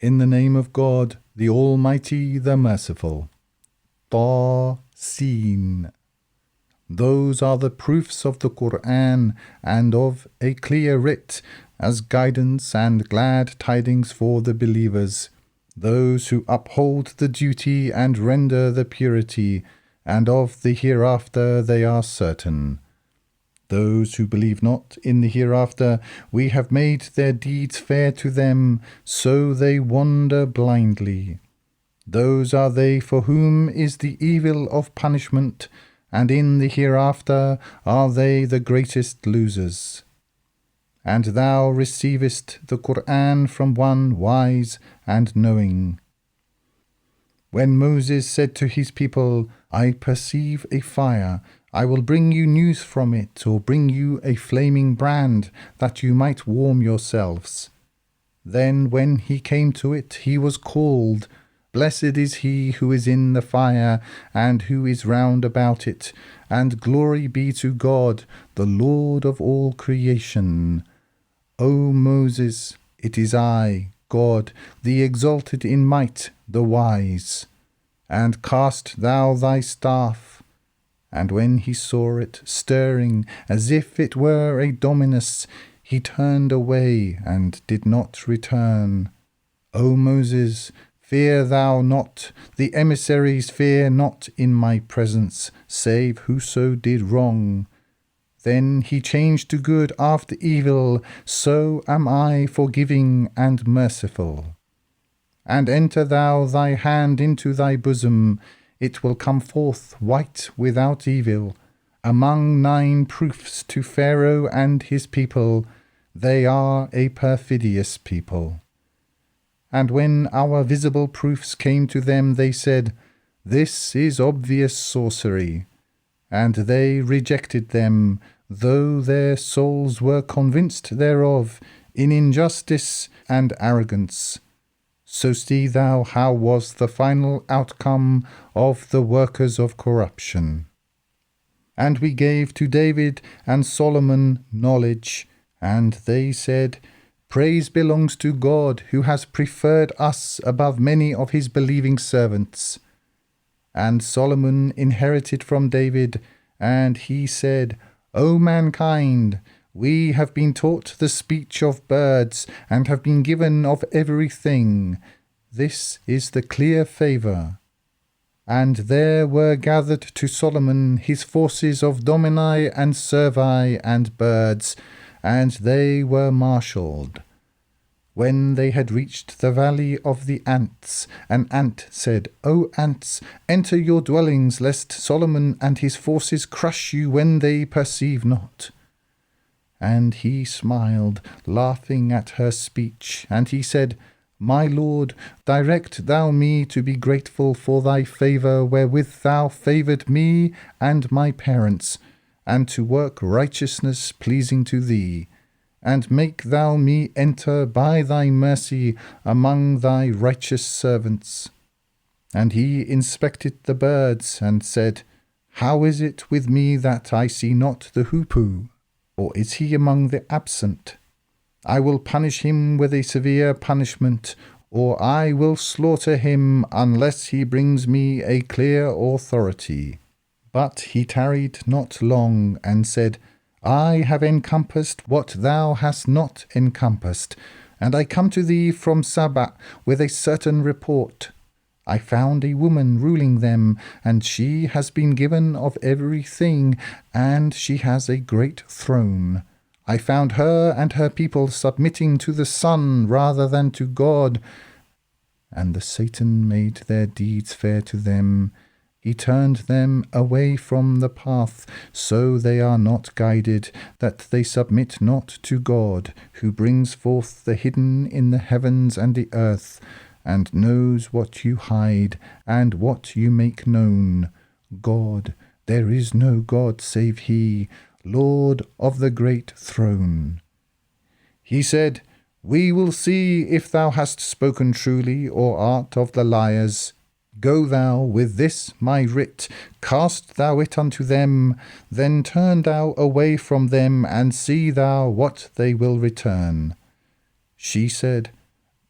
In the name of God, the Almighty, the Merciful. Ta-Seen. Those are the proofs of the Qur'an and of a clear writ, as guidance and glad tidings for the believers, those who uphold the duty and render the purity, and of the hereafter they are certain. Those who believe not in the hereafter, we have made their deeds fair to them, so they wander blindly. Those are they for whom is the evil of punishment, and in the hereafter are they the greatest losers. And thou receivest the Qur'an from one wise and knowing. When Moses said to his people, I perceive a fire, I will bring you news from it, or bring you a flaming brand, that you might warm yourselves. Then when he came to it, he was called, Blessed is he who is in the fire, and who is round about it, and glory be to God, the Lord of all creation. O Moses, it is I, God, the exalted in might, the wise. And cast thou thy staff. And when he saw it stirring, as if it were a dominus, he turned away and did not return. O Moses, fear thou not, the emissaries fear not in my presence, save whoso did wrong. Then he changed to good after evil, so am I forgiving and merciful. And enter thou thy hand into thy bosom, it will come forth white without evil, among 9 proofs to Pharaoh and his people. They are a perfidious people. And when our visible proofs came to them, they said, This is obvious sorcery. And they rejected them, though their souls were convinced thereof, in injustice and arrogance. So see thou how was the final outcome of the workers of corruption. And we gave to David and Solomon knowledge, and they said, Praise belongs to God, who has preferred us above many of his believing servants. And Solomon inherited from David, and he said, O mankind, we have been taught the speech of birds, and have been given of everything. This is the clear favour. And there were gathered to Solomon his forces of domini and cervi and birds, and they were marshalled. When they had reached the valley of the ants, an ant said, O ants, enter your dwellings, lest Solomon and his forces crush you when they perceive not. And he smiled, laughing at her speech, and he said, My Lord, direct thou me to be grateful for thy favour wherewith thou favoured me and my parents, and to work righteousness pleasing to thee. And make thou me enter by thy mercy among thy righteous servants. And he inspected the birds, and said, How is it with me that I see not the hoopoe? Or is he among the absent? I will punish him with a severe punishment, or I will slaughter him, unless he brings me a clear authority. But he tarried not long, and said, I have encompassed what thou hast not encompassed, and I come to thee from Saba with a certain report. I found a woman ruling them, and she has been given of everything, and she has a great throne. I found her and her people submitting to the sun rather than to God. And the Satan made their deeds fair to them. He turned them away from the path, so they are not guided, that they submit not to God, who brings forth the hidden in the heavens and the earth, and knows what you hide, and what you make known. God, there is no God save he, Lord of the great throne. He said, We will see if thou hast spoken truly, or art of the liars. Go thou with this my writ, cast thou it unto them, then turn thou away from them, and see thou what they will return. She said,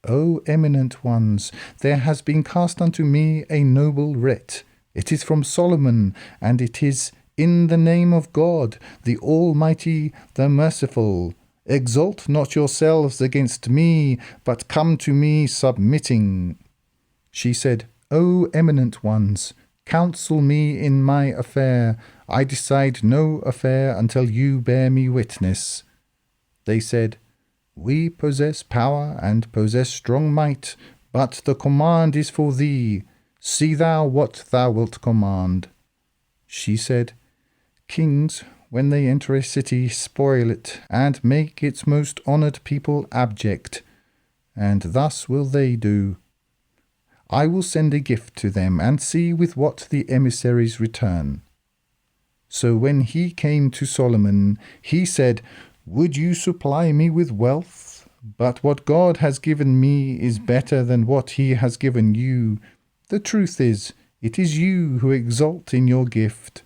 O eminent ones, there has been cast unto me a noble writ. It is from Solomon, and it is in the name of God, the Almighty, the Merciful. Exalt not yourselves against me, but come to me submitting. She said, O eminent ones, counsel me in my affair. I decide no affair until you bear me witness. They said, We possess power and possess strong might, but the command is for thee. See thou what thou wilt command. She said, Kings, when they enter a city, spoil it, and make its most honoured people abject. And thus will they do. I will send a gift to them, and see with what the emissaries return. So when he came to Solomon, he said, Would you supply me with wealth? But what God has given me is better than what he has given you. The truth is, it is you who exult in your gift.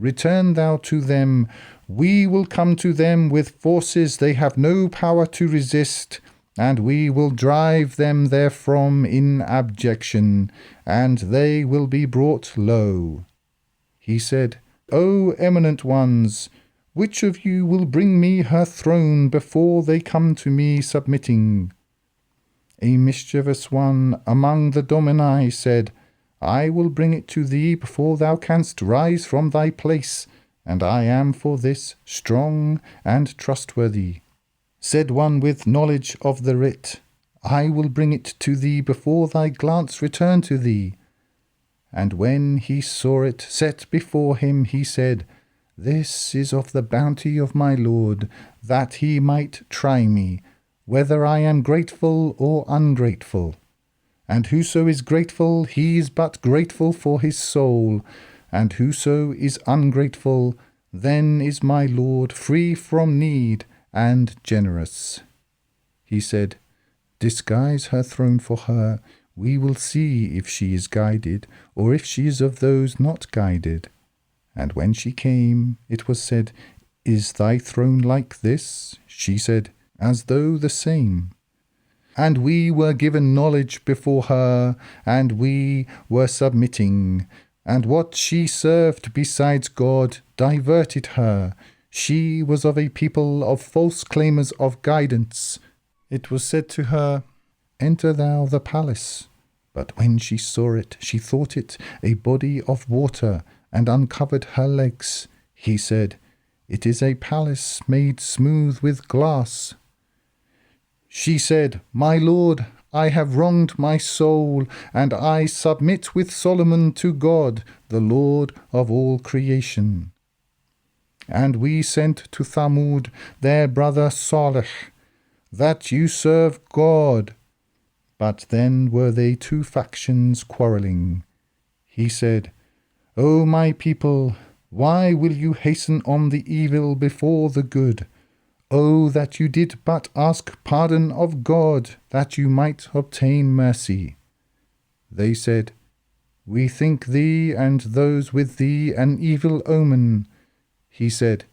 Return thou to them. We will come to them with forces they have no power to resist, and we will drive them therefrom in abjection, and they will be brought low. He said, O eminent ones, which of you will bring me her throne before they come to me submitting? A mischievous one among the Domini said, I will bring it to thee before thou canst rise from thy place, and I am for this strong and trustworthy. Said one with knowledge of the writ, I will bring it to thee before thy glance return to thee. And when he saw it set before him, he said, This is of the bounty of my Lord, that he might try me, whether I am grateful or ungrateful. And whoso is grateful, he is but grateful for his soul, and whoso is ungrateful, then is my Lord free from need and generous. He said, Disguise her throne for her. We will see if she is guided, or if she is of those not guided. And when she came, it was said, Is thy throne like this? She said, As though the same. And we were given knowledge before her, and we were submitting. And what she served besides God diverted her. She was of a people of false claimers of guidance. It was said to her, Enter thou the palace. But when she saw it, she thought it a body of water, and uncovered her legs. He said, It is a palace made smooth with glass. She said, My Lord, I have wronged my soul, and I submit with Solomon to God, the Lord of all creation. And we sent to Thamud their brother Salih, that you serve God. But then were they two factions quarrelling. He said, O my people, why will you hasten on the evil before the good? Oh, that you did but ask pardon of God, that you might obtain mercy. They said, We think thee and those with thee an evil omen. He said,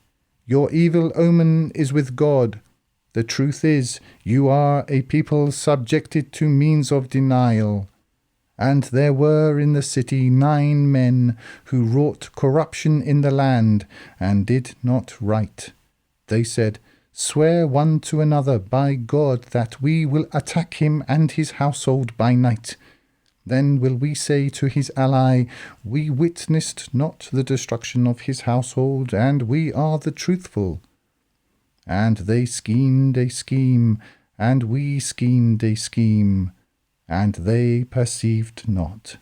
Your evil omen is with God. The truth is, you are a people subjected to means of denial. And there were in the city 9 men who wrought corruption in the land, and did not right. They said, Swear one to another by God that we will attack him and his household by night. Then will we say to his ally, We witnessed not the destruction of his household, and we are the truthful. And they schemed a scheme, and we schemed a scheme, and they perceived not.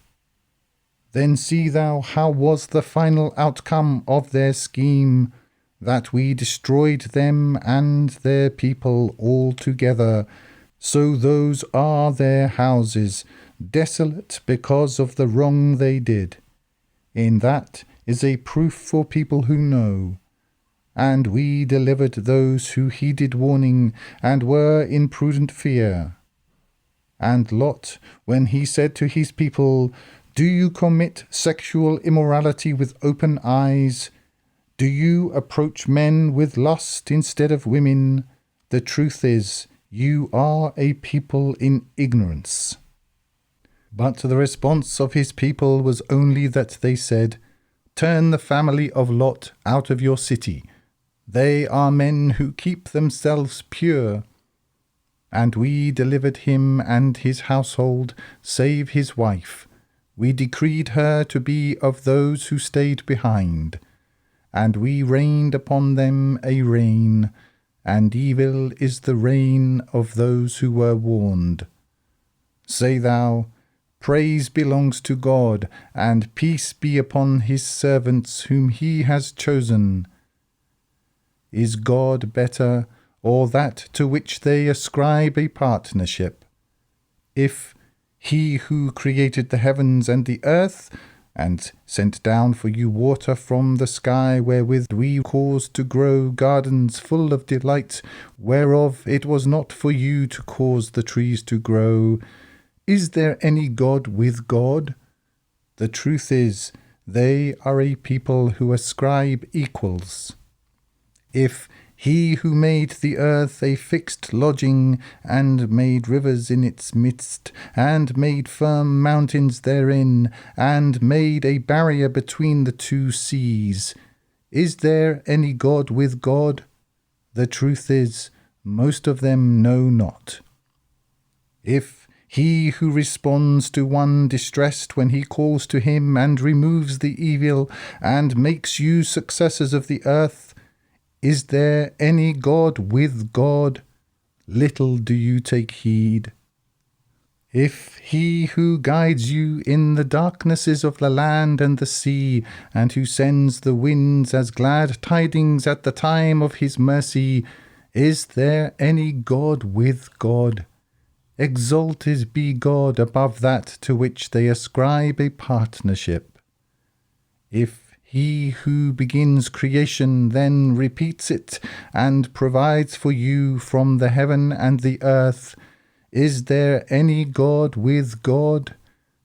Then see thou how was the final outcome of their scheme, that we destroyed them and their people altogether. So those are their houses, desolate because of the wrong they did. In that is a proof for people who know. And we delivered those who heeded warning and were in prudent fear. And Lot, when he said to his people, Do you commit sexual immorality with open eyes? Do you approach men with lust instead of women? The truth is, You are a people in ignorance." But the response of his people was only that they said, "Turn the family of Lot out of your city. They are men who keep themselves pure." And we delivered him and his household, save his wife. We decreed her to be of those who stayed behind. And we rained upon them a rain, and evil is the rain of those who were warned. Say thou, "Praise belongs to God, and peace be upon his servants whom he has chosen." Is God better, or that to which they ascribe a partnership? If he who created the heavens and the earth, and sent down for you water from the sky, wherewith we caused to grow gardens full of delight, whereof it was not for you to cause the trees to grow, is there any God with God? The truth is, they are a people who ascribe equals. If he who made the earth a fixed lodging, and made rivers in its midst, and made firm mountains therein, and made a barrier between the two seas, is there any God with God? The truth is, most of them know not. If he who responds to one distressed when he calls to him, and removes the evil, and makes you successors of the earth, is there any God with God? Little do you take heed. If he who guides you in the darknesses of the land and the sea, and who sends the winds as glad tidings at the time of his mercy, is there any God with God? Exalted be God above that to which they ascribe a partnership. If he who begins creation then repeats it, and provides for you from the heaven and the earth, is there any God with God?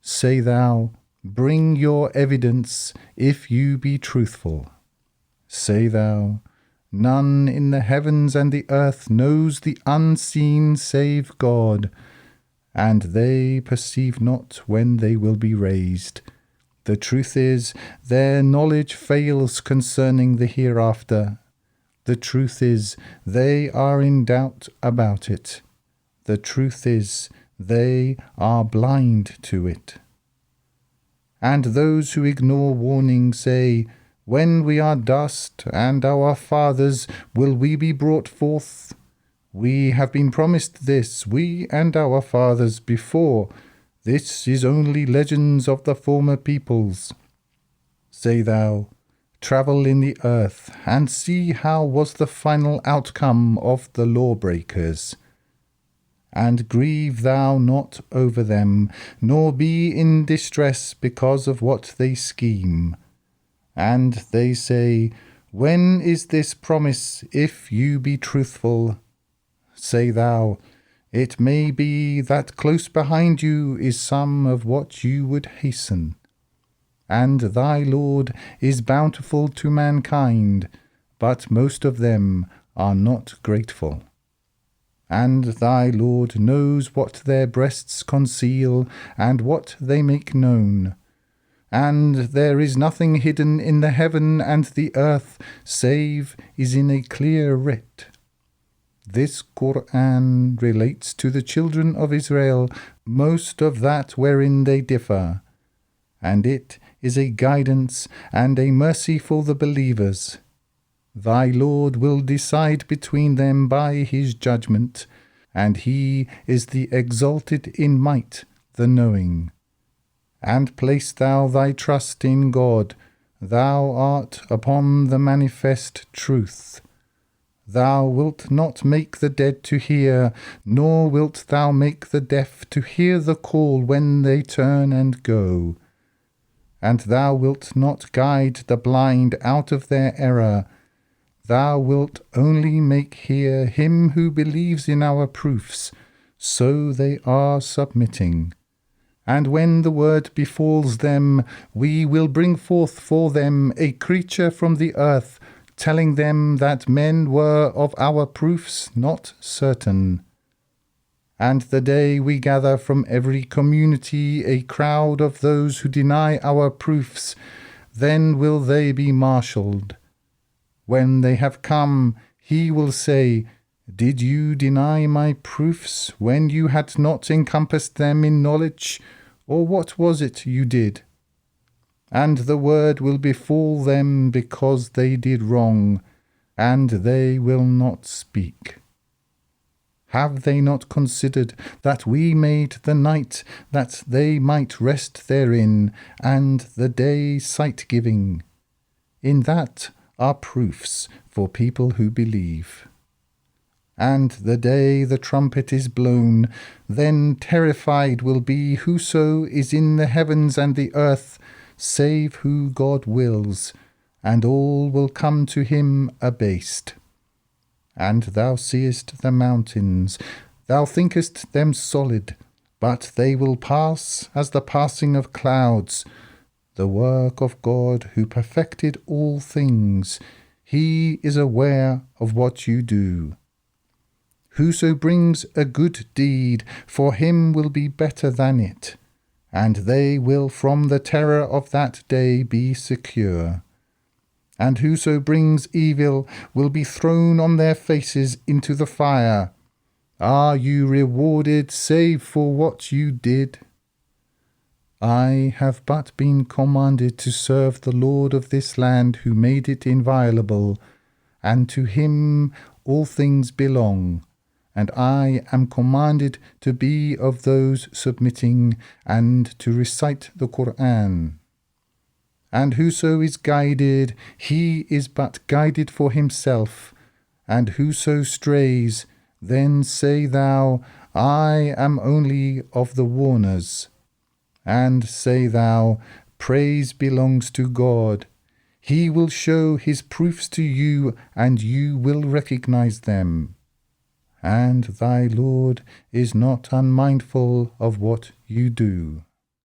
Say thou, "Bring your evidence, if you be truthful." Say thou, "None in the heavens and the earth knows the unseen save God, and they perceive not when they will be raised." The truth is, their knowledge fails concerning the hereafter. The truth is, they are in doubt about it. The truth is, they are blind to it. And those who ignore warning say, "When we are dust, and our fathers, will we be brought forth? We have been promised this, we and our fathers before. This is only legends of the former peoples." Say thou, "Travel in the earth, and see how was the final outcome of the lawbreakers. And grieve thou not over them, nor be in distress because of what they scheme. And they say, When is this promise, if you be truthful? Say thou, It may be that close behind you is some of what you would hasten. And thy Lord is bountiful to mankind, but most of them are not grateful. And thy Lord knows what their breasts conceal, and what they make known. And there is nothing hidden in the heaven and the earth, save is in a clear writ. This Qur'an relates to the children of Israel most of that wherein they differ, and it is a guidance and a mercy for the believers. Thy Lord will decide between them by his judgment, and he is the exalted in might, the knowing. And place thou thy trust in God, thou art upon the manifest truth. Thou wilt not make the dead to hear, nor wilt thou make the deaf to hear the call when they turn and go. And thou wilt not guide the blind out of their error. Thou wilt only make hear him who believes in our proofs, so they are submitting. And when the word befalls them, we will bring forth for them a creature from the earth, telling them that men were of our proofs not certain. And the day we gather from every community a crowd of those who deny our proofs, then will they be marshalled. When they have come, he will say, Did you deny my proofs when you had not encompassed them in knowledge? Or what was it you did? And the word will befall them because they did wrong, and they will not speak. Have they not considered that we made the night that they might rest therein, and the day sight-giving? In that are proofs for people who believe. And the day the trumpet is blown, then terrified will be whoso is in the heavens and the earth, save who God wills, and all will come to him abased. And thou seest the mountains, thou thinkest them solid, but they will pass as the passing of clouds. The work of God who perfected all things, he is aware of what you do. Whoso brings a good deed, for him will be better than it, and they will from the terror of that day be secure. And whoso brings evil will be thrown on their faces into the fire. Are you rewarded save for what you did? I have but been commanded to serve the Lord of this land who made it inviolable, and to him all things belong, and I am commanded to be of those submitting and to recite the Qur'an. And whoso is guided, he is but guided for himself. And whoso strays, then say thou, I am only of the warners. And say thou, praise belongs to God. He will show his proofs to you, and you will recognize them. And thy Lord is not unmindful of what you do.